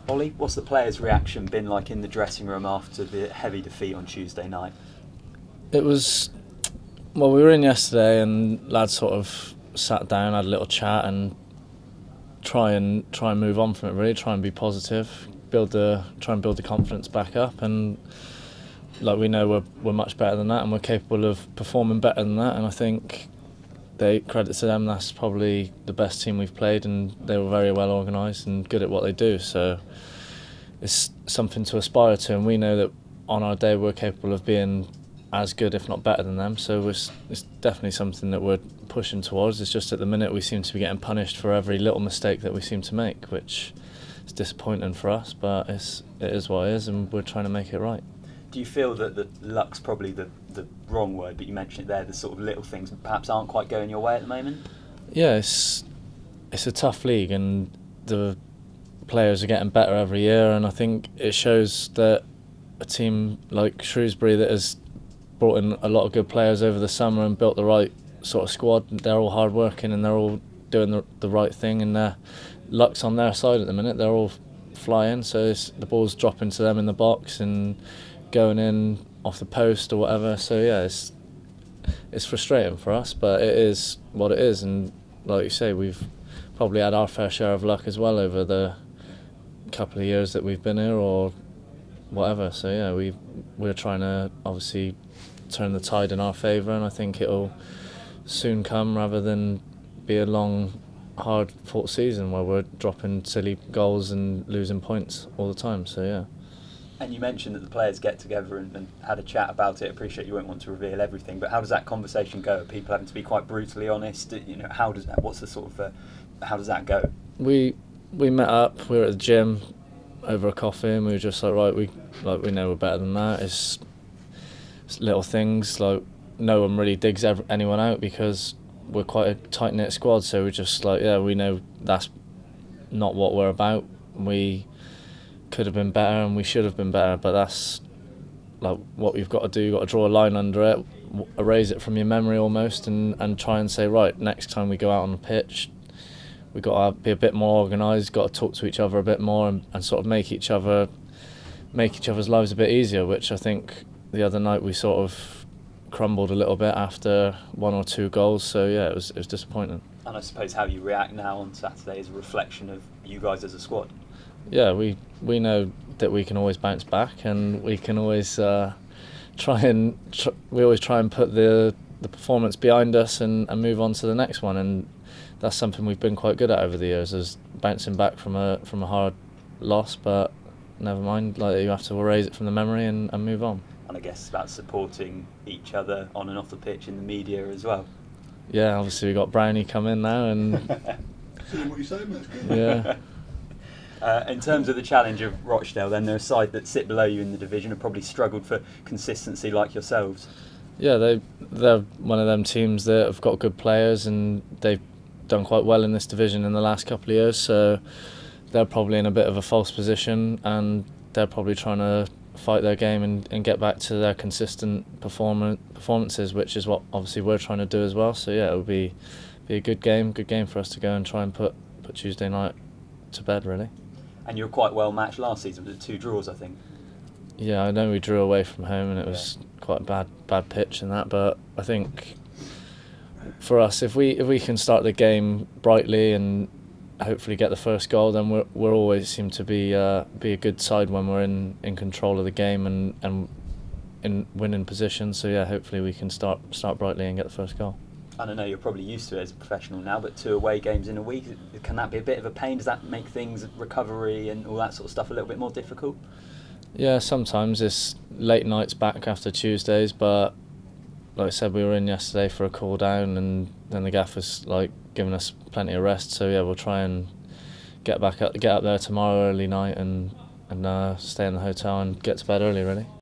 Ollie, what's the players' reaction been like in the dressing room after the heavy defeat on Tuesday night? It was, well, we were in yesterday and lads sort of sat down, had a little chat and try and move on from it really, try and be positive, try and build the confidence back up, and like we know we're much better than that and we're capable of performing better than that, and I think credit to them, that's probably the best team we've played and they were very well organised and good at what they do, so it's something to aspire to, and we know that on our day we're capable of being as good if not better than them, so it's definitely something that we're pushing towards. It's just at the minute we seem to be getting punished for every little mistake that we seem to make, which is disappointing for us, but it is what it is and we're trying to make it right. Do you feel that the luck's probably the wrong word, but you mentioned it there, the sort of little things perhaps aren't quite going your way at the moment? Yeah, it's a tough league and the players are getting better every year, and I think it shows that a team like Shrewsbury that has brought in a lot of good players over the summer and built the right sort of squad, they're all hard working and they're all doing the right thing, and their luck's on their side at the minute. They're all flying, so the ball's dropping to them in the box and going in off the post or whatever, so yeah, it's frustrating for us, but it is what it is, and like you say, we've probably had our fair share of luck as well over the couple of years that we've been here or whatever, so yeah, we're trying to obviously turn the tide in our favour, and I think it'll soon come rather than be a long hard fought season where we're dropping silly goals and losing points all the time, so yeah. And you mentioned that the players get together and had a chat about it. I appreciate you won't want to reveal everything, but how does that conversation go? Are people having to be quite brutally honest? You know, how does that go? We met up. We were at the gym over a coffee, and we were just like, right, we know we're better than that. It's little things like no one really digs anyone out because we're quite a tight knit squad. So we're just like, yeah, we know that's not what we're about. We could have been better and we should have been better, but that's like what we've got to do. You've got to draw a line under it, erase it from your memory almost, and try and say, right, next time we go out on the pitch, we've got to be a bit more organised, got to talk to each other a bit more and sort of make each other's lives a bit easier, which I think the other night we sort of crumbled a little bit after 1 or 2 goals, so yeah, it was disappointing. And I suppose how you react now on Saturday is a reflection of you guys as a squad. Yeah, we know that we can always bounce back, and we can always try and put the performance behind us and move on to the next one, and that's something we've been quite good at over the years, is bouncing back from a hard loss, but never mind, like you have to erase it from the memory and move on. And I guess it's about supporting each other on and off the pitch in the media as well. Yeah, obviously we've got Brownie come in now and Seeing what you say, mate. yeah. In terms of the challenge of Rochdale, then they're a side that sit below you in the division and probably struggled for consistency like yourselves. Yeah, they're one of them teams that have got good players and they've done quite well in this division in the last couple of years, so they're probably in a bit of a false position and they're probably trying to fight their game and get back to their consistent performances, which is what obviously we're trying to do as well. So yeah, it will be a good game for us to go and try and put Tuesday night to bed really. And you were quite well matched last season with the 2 draws, I think. Yeah, I know we drew away from home and it was quite a bad pitch and that, but I think for us, if we can start the game brightly and hopefully get the first goal, then we're always seem to be a good side when we're in control of the game and in winning position. So yeah, hopefully we can start brightly and get the first goal. And I know you're probably used to it as a professional now, but 2 away games in a week, can that be a bit of a pain? Does that make things, recovery and all that sort of stuff, a little bit more difficult? Yeah, sometimes it's late nights back after Tuesdays, but like I said, we were in yesterday for a cool down and then the gaffer's like giving us plenty of rest, so yeah, we'll try and get up there tomorrow early night and stay in the hotel and get to bed early really.